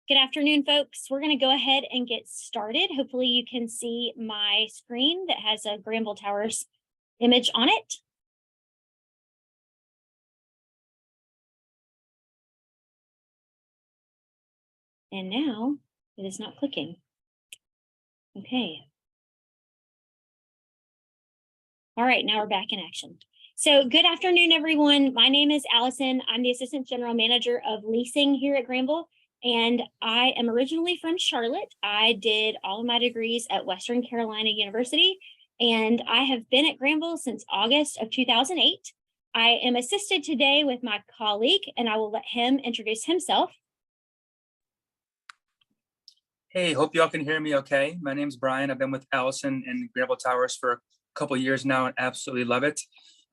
Good afternoon, folks. We're going to go ahead and get started. Hopefully you can see my screen that has a Granville Towers image on it. And now it is not clicking. Okay. All right, now we're back in action. So good afternoon, everyone. My name is Allison. I'm the Assistant General Manager of Leasing here at Granville, and I am originally from Charlotte. I did all of my degrees at Western Carolina University, and I have been at Granville since August of 2008. I am assisted today with my colleague, and I will let him introduce himself. Hey, hope y'all can hear me okay. My name's Brian. I've been with Allison and Granville Towers for a couple of years now and absolutely love it.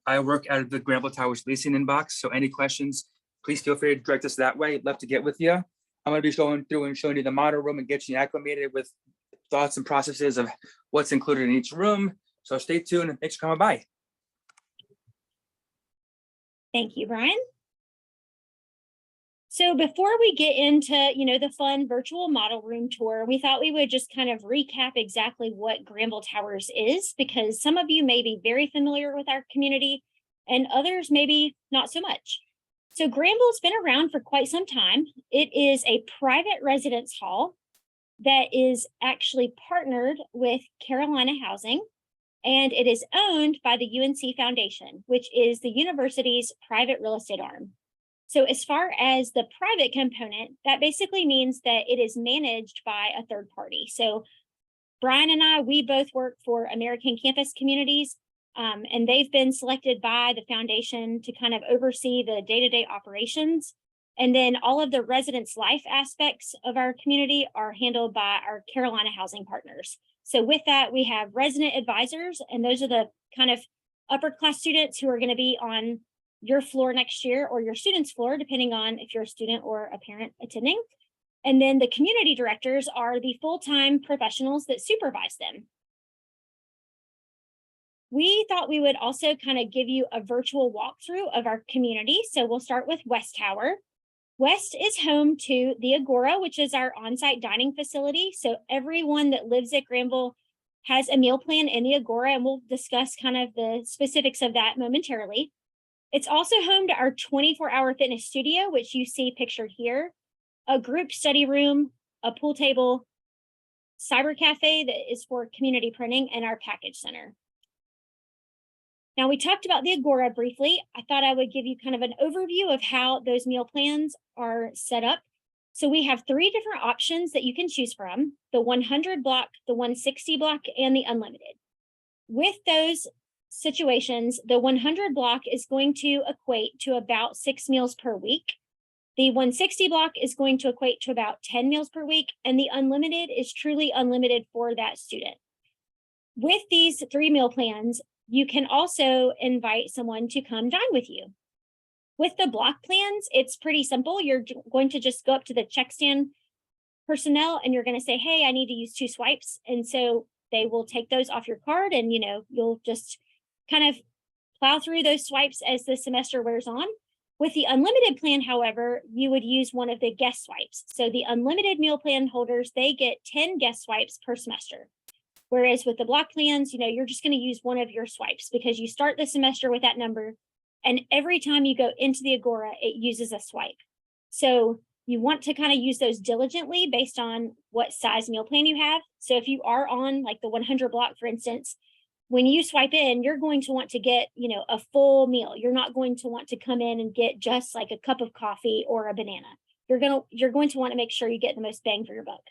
I work out of the Granville Towers leasing inbox, so any questions, please feel free to direct us that way. I'd love to get with you. I'm going to be going through and showing you the model room and get you acclimated with thoughts and processes of what's included in each room. So stay tuned and thanks for coming by. Thank you, Brian. So before we get into, the fun virtual model room tour, we thought we would just kind of recap exactly what Granville Towers is, because some of you may be very familiar with our community and others maybe not so much. So Granville's been around for quite some time. It is a private residence hall that is actually partnered with Carolina Housing, and it is owned by the UNC Foundation, which is the university's private real estate arm. So as far as the private component, that basically means that it is managed by a third party. So Brian and I, we both work for American Campus Communities, and they've been selected by the foundation to kind of oversee the day-to-day operations. And then all of the residence life aspects of our community are handled by our Carolina Housing partners. So with that, we have resident advisors, and those are the kind of upper class students who are going to be on your floor next year or your student's floor, depending on if you're a student or a parent attending. And then the community directors are the full-time professionals that supervise them. We thought we would also kind of give you a virtual walkthrough of our community. So we'll start with West Tower. West is home to the Agora, which is our on-site dining facility. So everyone that lives at Granville has a meal plan in the Agora, and we'll discuss kind of the specifics of that momentarily. It's also home to our 24-hour fitness studio, which you see pictured here, a group study room, a pool table, cyber cafe that is for community printing, and our package center. Now, we talked about the Agora briefly. I thought I would give you kind of an overview of how those meal plans are set up. So we have 3 different options that you can choose from: the 100 block, the 160 block, and the unlimited. With those situations, the 100 block is going to equate to about 6 meals per week. The 160 block is going to equate to about 10 meals per week, and the unlimited is truly unlimited for that student. With these 3 meal plans, you can also invite someone to come dine with you. With the block plans, it's pretty simple. You're going to just go up to the check stand personnel and you're going to say, hey, I need to use 2 swipes. And so they will take those off your card, and you'll just kind of plow through those swipes as the semester wears on. With the unlimited plan, however, you would use one of the guest swipes. So the unlimited meal plan holders, they get 10 guest swipes per semester. Whereas with the block plans, you're just going to use one of your swipes because you start the semester with that number, and every time you go into the Agora, it uses a swipe. So you want to kind of use those diligently based on what size meal plan you have. So if you are on like the 100 block, for instance, when you swipe in, you're going to want to get, a full meal. You're not going to want to come in and get just like a cup of coffee or a banana. You're going to want to make sure you get the most bang for your buck.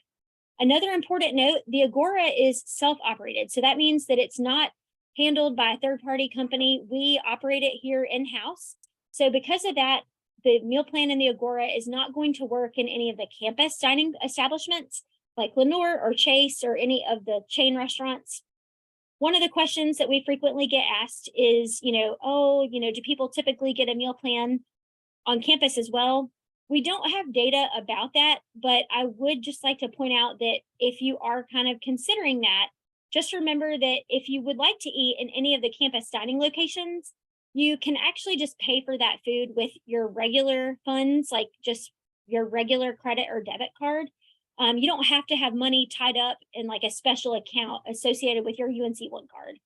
Another important note, the Agora is self-operated. So that means that it's not handled by a third-party company. We operate it here in-house. So because of that, the meal plan in the Agora is not going to work in any of the campus dining establishments like Lenore or Chase or any of the chain restaurants. One of the questions that we frequently get asked is, do people typically get a meal plan on campus as well? We don't have data about that, but I would just like to point out that if you are kind of considering that, just remember that if you would like to eat in any of the campus dining locations, you can actually just pay for that food with your regular funds, like just your regular credit or debit card. You don't have to have money tied up in like a special account associated with your UNC One card.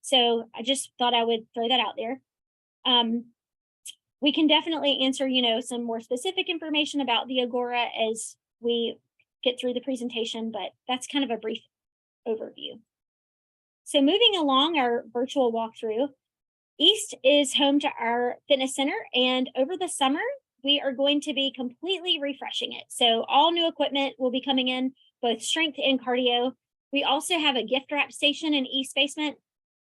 So I just thought I would throw that out there. We can definitely answer, some more specific information about the Agora as we get through the presentation, but that's kind of a brief overview. So moving along our virtual walkthrough, East is home to our fitness center, and over the summer, we are going to be completely refreshing it. So all new equipment will be coming in, both strength and cardio. We also have a gift wrap station in East basement,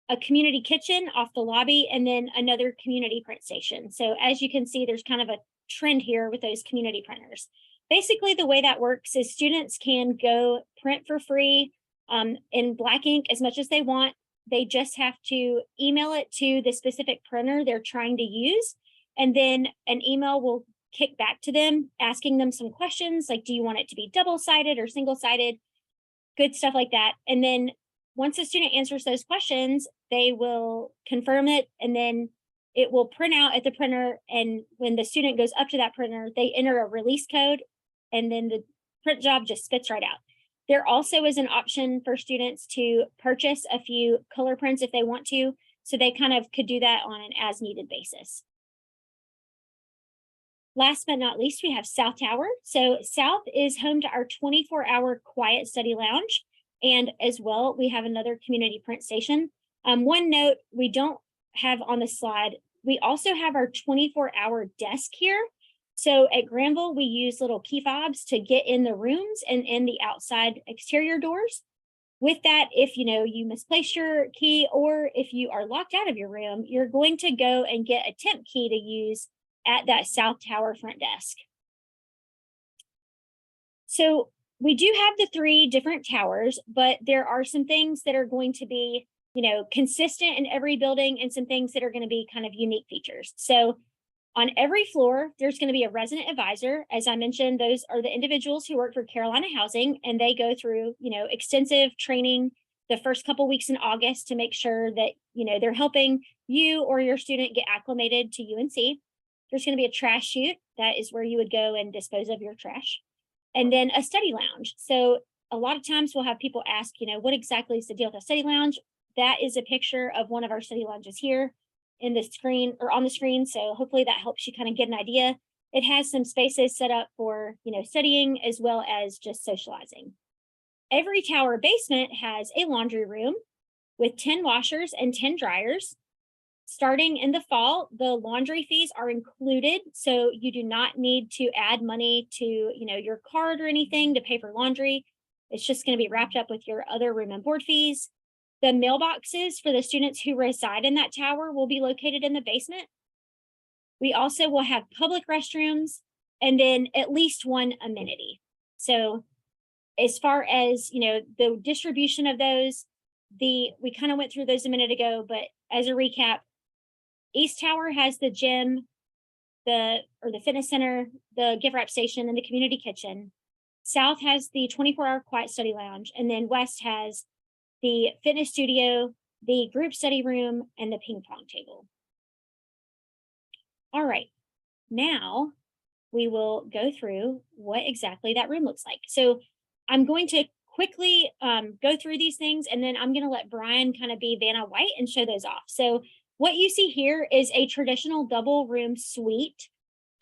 a community kitchen off the lobby, and then another community print station. So as you can see, there's kind of a trend here with those community printers. Basically, the way that works is students can go print for free in black ink as much as they want. They just have to email it to the specific printer they're trying to use. And then an email will kick back to them, asking them some questions like, do you want it to be double-sided or single-sided? Good stuff like that. And then once a student answers those questions, they will confirm it, and then it will print out at the printer. And when the student goes up to that printer, they enter a release code, and then the print job just spits right out. There also is an option for students to purchase a few color prints if they want to, so they kind of could do that on an as-needed basis. Last but not least, we have South Tower. So South is home to our 24-hour quiet study lounge, and as well, we have another community print station. One note we don't have on the slide, we also have our 24-hour desk here. So at Granville, we use little key fobs to get in the rooms and in the outside exterior doors. With that, if you misplace your key, or if you are locked out of your room, you're going to go and get a temp key to use at that South Tower front desk. So we do have the 3 different towers, but there are some things that are going to be, consistent in every building, and some things that are going to be kind of unique features. So on every floor, there's going to be a resident advisor. As I mentioned, those are the individuals who work for Carolina Housing, and they go through, extensive training the first couple weeks in August to make sure that, they're helping you or your student get acclimated to UNC. There's going to be a trash chute. That is where you would go and dispose of your trash. And then a study lounge. So a lot of times we'll have people ask, what exactly is the deal with a study lounge? That is a picture of one of our study lounges here in the screen, or on the screen. So hopefully that helps you kind of get an idea. It has some spaces set up for, studying as well as just socializing. Every tower basement has a laundry room with 10 washers and 10 dryers. Starting in the fall, the laundry fees are included, so you do not need to add money to, your card or anything to pay for laundry. It's just going to be wrapped up with your other room and board fees. The mailboxes for the students who reside in that tower will be located in the basement. We also will have public restrooms, and then at least one amenity. So as far as, the distribution of those, we kind of went through those a minute ago, but as a recap, East Tower has the gym, the fitness center, the gift wrap station, and the community kitchen. South has the 24-hour quiet study lounge, and then West has the fitness studio, the group study room, and the ping pong table. All right, now we will go through what exactly that room looks like. So I'm going to quickly go through these things, and then I'm going to let Brian kind of be Vanna White and show those off. So what you see here is a traditional double room suite.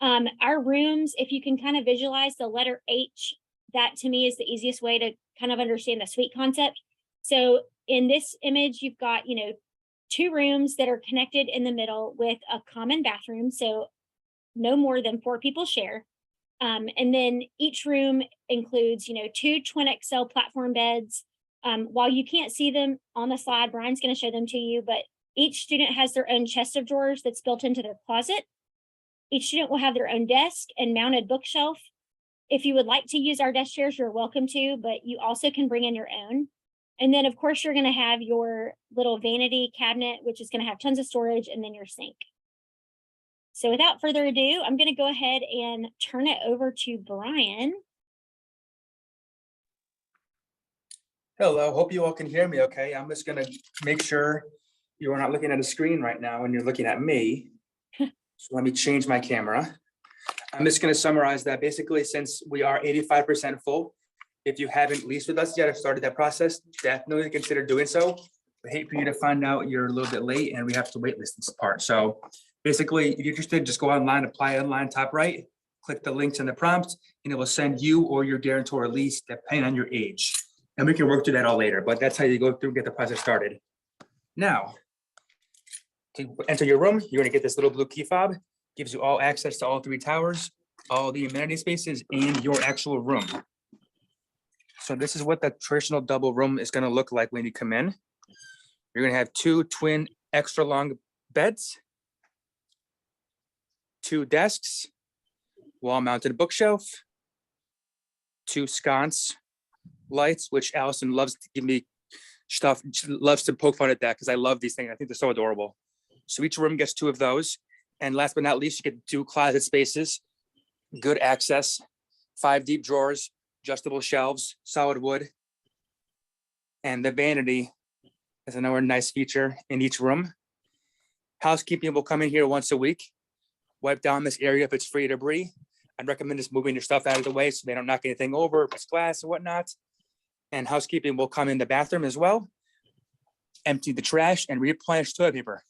Our rooms, if you can kind of visualize the letter H, that to me is the easiest way to kind of understand the suite concept. So in this image, you've got, 2 rooms that are connected in the middle with a common bathroom. So no more than 4 people share. And then each room includes, 2 twin XL platform beds. While you can't see them on the slide, Brian's going to show them to you, but each student has their own chest of drawers that's built into their closet. Each student will have their own desk and mounted bookshelf. If you would like to use our desk chairs, you're welcome to, but you also can bring in your own. And then, of course, you're going to have your little vanity cabinet, which is going to have tons of storage, and then your sink. So without further ado, I'm going to go ahead and turn it over to Brian. Hello, hope you all can hear me okay. I'm just going to make sure you are not looking at a screen right now and you're looking at me. So let me change my camera. I'm just going to summarize that. Basically, since we are 85% full, if you haven't leased with us yet or started that process, definitely consider doing so. I hate for you to find out you're a little bit late and we have to wait list this part. So basically, if you're interested, just go online, apply online, top right, click the links in the prompt, and it will send you or your guarantor a lease depending on your age. And we can work through that all later, but that's how you go through and get the process started. Now, to enter your room, you're gonna get this little blue key fob, gives you all access to all 3 towers, all the amenity spaces, and your actual room. So this is what the traditional double room is gonna look like when you come in. You're gonna have 2 twin extra long beds, 2 desks, wall-mounted bookshelf, 2 sconce lights, which Allison loves to give me stuff. She loves to poke fun at that because I love these things. I think they're so adorable. So each room gets 2 of those. And last but not least, you get 2 closet spaces, good access, 5 deep drawers, adjustable shelves, solid wood. And the vanity is another nice feature in each room. Housekeeping will come in here once a week, wipe down this area if it's free of debris. I'd recommend just moving your stuff out of the way so they don't knock anything over, if it's glass or whatnot. And housekeeping will come in the bathroom as well, empty the trash and replenish toilet paper.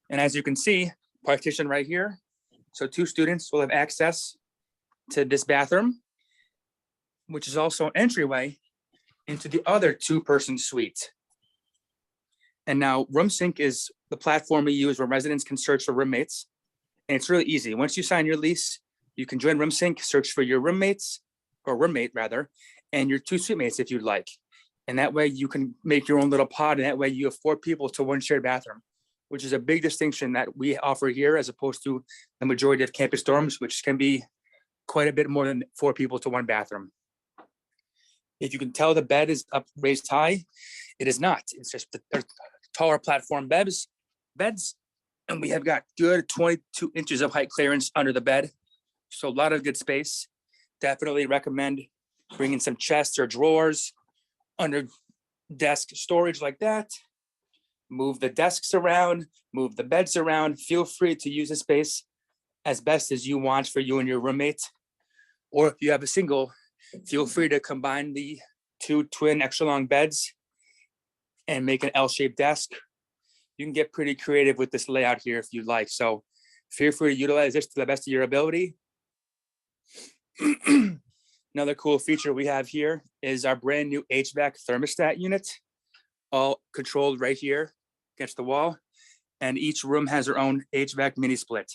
And as you can see, partition right here. So 2 students will have access to this bathroom, which is also an entryway into the other 2-person suite. And now RoomSync is the platform we use where residents can search for roommates. And it's really easy. Once you sign your lease, you can join RoomSync, search for your roommates, or roommate rather, and your 2 suite mates if you'd like. And that way you can make your own little pod, and that way you have 4 people to 1 shared bathroom, which is a big distinction that we offer here as opposed to the majority of campus dorms, which can be quite a bit more than 4 people to 1 bathroom. If you can tell the bed is up raised high, it is not. It's just the taller platform beds, and we have got good 22 inches of height clearance under the bed. So a lot of good space. Definitely recommend bringing some chests or drawers under desk storage like that. Move the desks around, move the beds around. Feel free to use the space as best as you want for you and your roommate. Or if you have a single, feel free to combine the 2 twin extra long beds and make an L-shaped desk. You can get pretty creative with this layout here if you'd like. So feel free to utilize this to the best of your ability. Another cool feature we have here is our brand new HVAC thermostat unit, all controlled right here against the wall. And each room has their own HVAC mini split.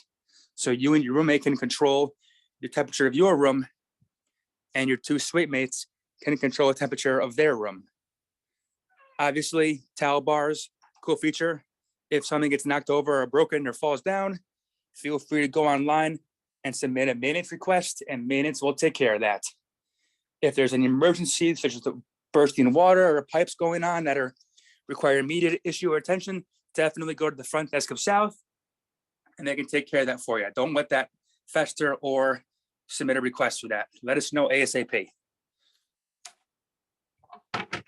So you and your roommate can control the temperature of your room, and your 2 suite mates can control the temperature of their room. Obviously, towel bars, cool feature. If something gets knocked over or broken or falls down, feel free to go online and submit a maintenance request, and maintenance will take care of that. If there's an emergency, such as the bursting water or pipes going on that are require immediate issue or attention, definitely go to the front desk of South, and they can take care of that for you. Don't let that fester or submit a request for that. Let us know ASAP. And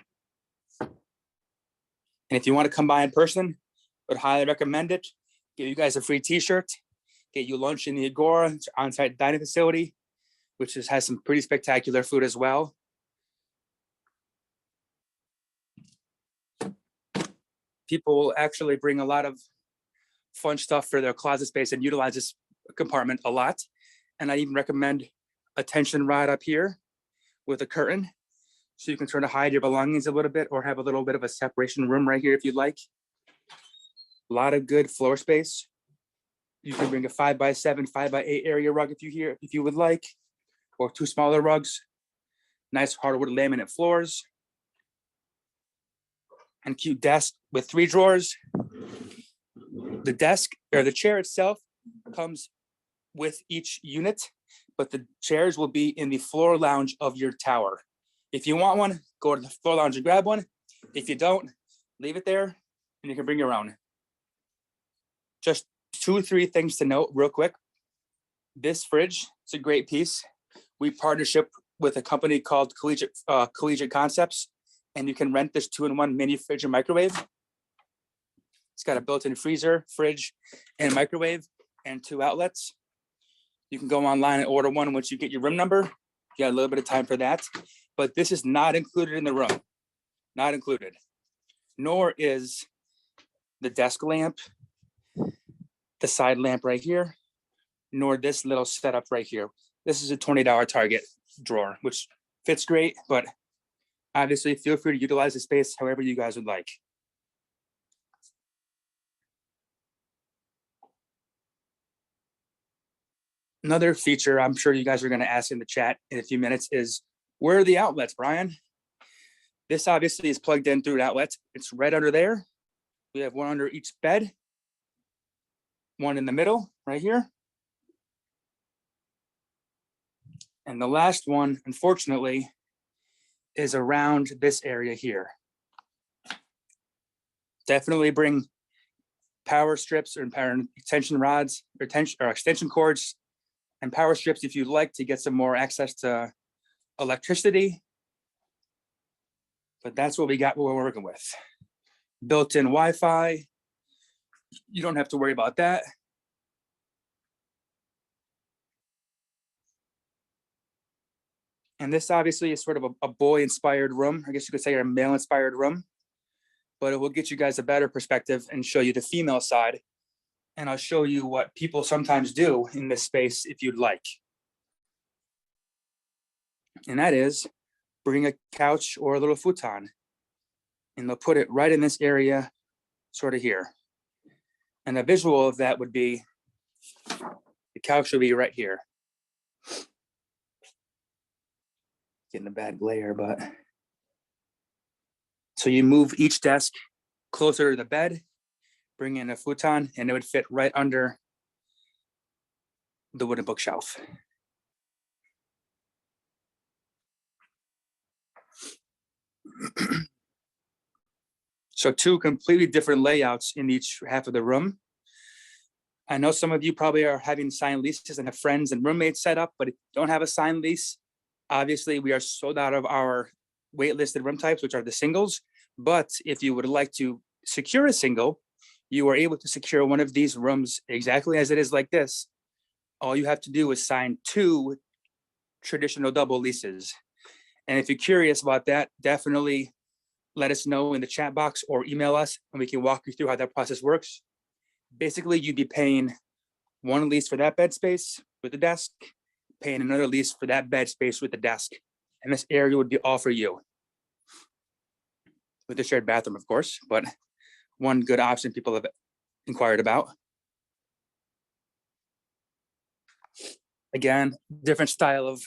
if you want to come by in person, I would highly recommend it. Give you guys a free t-shirt, get you lunch in the Agora, on-site dining facility, which has some pretty spectacular food as well. People will actually bring a lot of fun stuff for their closet space and utilize this compartment a lot. And I even recommend a tension rod up here with a curtain, so you can sort of hide your belongings a little bit or have a little bit of a separation room right here if you'd like. A lot of good floor space. You can bring a 5x7, 5x8 area rug if you would like, or 2 smaller rugs. Nice hardwood laminate floors. And cute desk with 3 drawers. The desk or the chair itself comes with each unit, but the chairs will be in the floor lounge of your tower. If you want one, go to the floor lounge and grab one. If you don't, leave it there and you can bring your own. Just 2 or 3 things to note real quick. This fridge, it's a great piece. We partnership with a company called Collegiate Concepts, and you can rent this 2-in-1 mini fridge and microwave. It's got a built-in freezer, fridge, and microwave, and 2 outlets. You can go online and order one once you get your room number. You got a little bit of time for that, but this is not included in the room, not included. Nor is the desk lamp, the side lamp right here, nor this little setup right here. This is a $20 Target drawer, which fits great, but obviously feel free to utilize the space however you guys would like. Another feature I'm sure you guys are going to ask in the chat in a few minutes is, where are the outlets, Brian? This obviously is plugged in through an outlet. It's right under there. We have one under each bed, one in the middle right here. And the last one, unfortunately, is around this area here. Definitely bring power strips or power extension rods or extension cords and power strips if you'd like to get some more access to electricity. But that's what we got, what we're working with. Built-in Wi-Fi. You don't have to worry about that. And this obviously is sort of a boy-inspired room. I guess you could say a male-inspired room, but it will get you guys a better perspective and show you the female side. And I'll show you what people sometimes do in this space if you'd like. And that is bring a couch or a little futon, and they'll put it right in this area, sort of here. And a visual of that would be, the couch will be right here. Getting a bad glare, but. So you move each desk closer to the bed, bring in a futon, and it would fit right under the wooden bookshelf. So two completely different layouts in each half of the room. I know some of you probably are having signed leases and have friends and roommates set up, but if you don't have a signed lease, obviously we are sold out of our waitlisted room types, which are the singles. But if you would like to secure a single, you are able to secure one of these rooms exactly as it is like this. All you have to do is sign 2 traditional double leases. And if you're curious about that, definitely let us know in the chat box or email us and we can walk you through how that process works. Basically, you'd be paying one lease for that bed space with the desk, paying another lease for that bed space with the desk. And this area would be all for you. With the shared bathroom, of course, but one good option people have inquired about. Again, different style of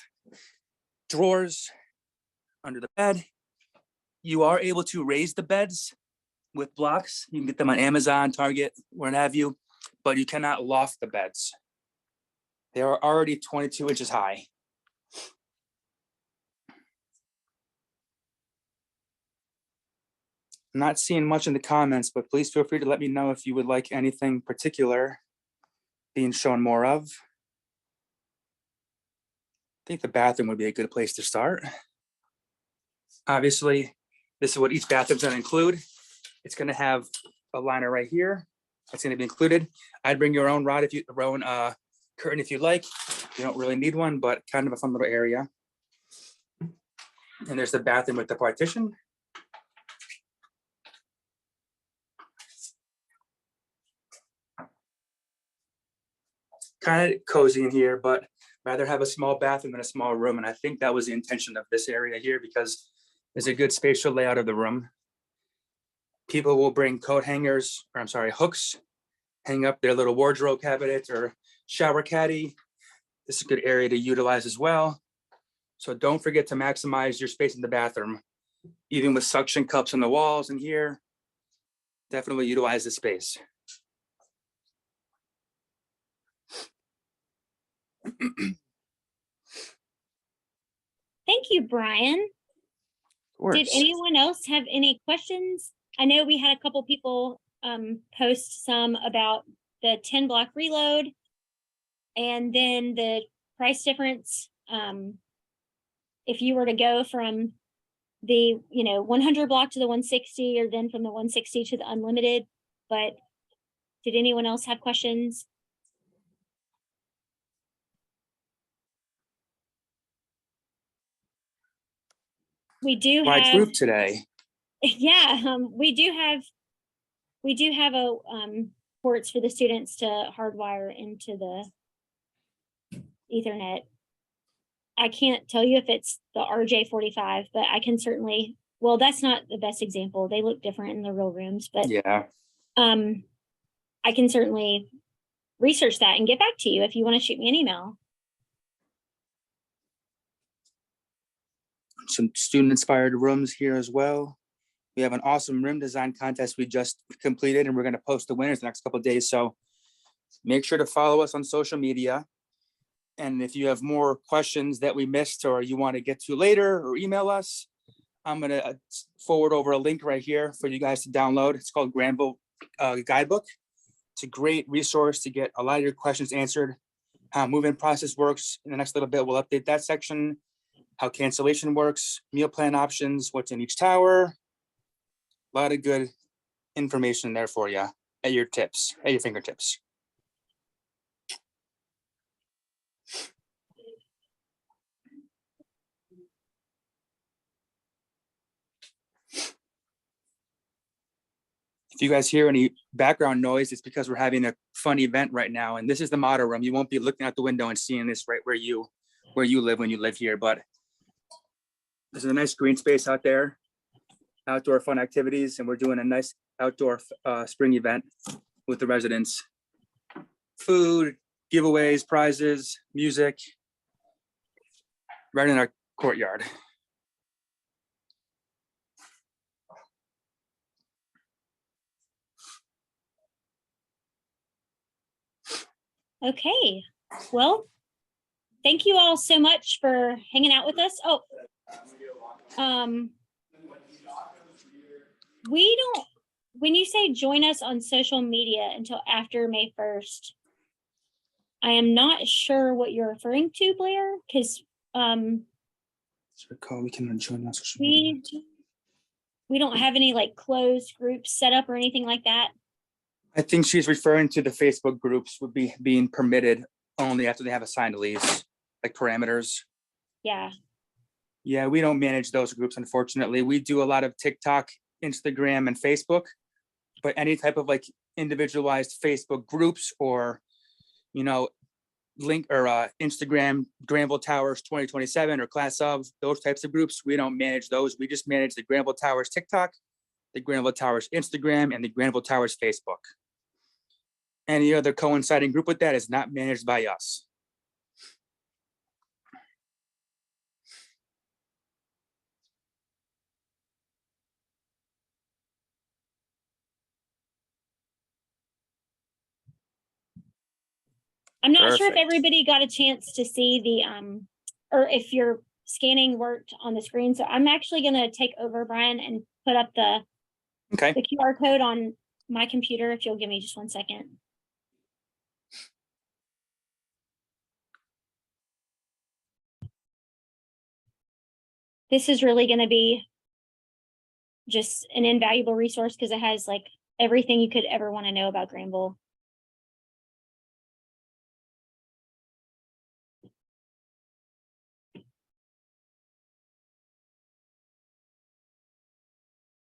drawers under the bed. You are able to raise the beds with blocks. You can get them on Amazon, Target, where have you, but you cannot loft the beds. They are already 22 inches high. I'm not seeing much in the comments, but please feel free to let me know if you would like anything particular being shown more of. I think the bathroom would be a good place to start. Obviously, this is what each bathroom's gonna include. It's gonna have a liner right here. That's gonna be included. I'd bring your own rod if you, your own curtain if you like. You don't really need one, but kind of a fun little area. And there's the bathroom with the partition. Kind of cozy in here, but rather have a small bathroom in a small room. And I think that was the intention of this area here because there's a good spatial layout of the room. People will bring coat hangers, or I'm sorry, hooks, hang up their little wardrobe cabinet or shower caddy. This is a good area to utilize as well. So don't forget to maximize your space in the bathroom, even with suction cups on the walls in here. Definitely utilize the space. Thank you, Brian. Did anyone else have any questions? I know we had a couple people post some about the 10 block reload and then the price difference. If you were to go from the 100 block to the 160 or then from the 160 to the unlimited, but did anyone else have questions? We do My have, group today. yeah, we do have a ports for the students to hardwire into the Ethernet. I can't tell you if it's the RJ45, but I can certainly, well, that's not the best example. They look different in the real rooms, but Yeah. I can certainly research that and get back to you if you want to shoot me an email. Some student inspired rooms here as well. We have an awesome room design contest we just completed, and we're going to post the winners the next couple of days. So make sure to follow us on social media. And if you have more questions that we missed or you want to get to later or email us, I'm going to forward over a link right here for you guys to download. It's called Granville Guidebook. It's a great resource to get a lot of your questions answered. How move-in process works. In the next little bit, we'll update that section. How cancellation works, meal plan options, what's in each tower. A lot of good information there for you at your fingertips. If you guys hear any background noise, it's because we're having a fun event right now. And this is the model room. You won't be looking out the window and seeing this right where you live when you live here, but there's a nice green space out there, outdoor fun activities, and we're doing a nice outdoor spring event with the residents. Food, giveaways, prizes, music, right in our courtyard. Okay, well, thank you all so much for hanging out with us. Oh, we don't, when you say join us on social media until after May 1st, I am not sure what you're referring to, Blair, because we can join us. we don't have any like closed groups set up or anything like that. I think she's referring to the Facebook groups would be being permitted only after they have a signed lease, like parameters. Yeah. Yeah, we don't manage those groups, unfortunately. We do a lot of TikTok, Instagram, and Facebook, but any type of like individualized Facebook groups or, link or Instagram, Granville Towers 2027 or class of, those types of groups, we don't manage those. We just manage the Granville Towers TikTok, the Granville Towers Instagram, and the Granville Towers Facebook. Any other coinciding group with that is not managed by us. I'm not sure if everybody got a chance to see the, or if your scanning worked on the screen. So I'm actually going to take over, Brian, and put up the QR code on my computer, if you'll give me just 1 second. This is really going to be just an invaluable resource because it has like everything you could ever want to know about Granville.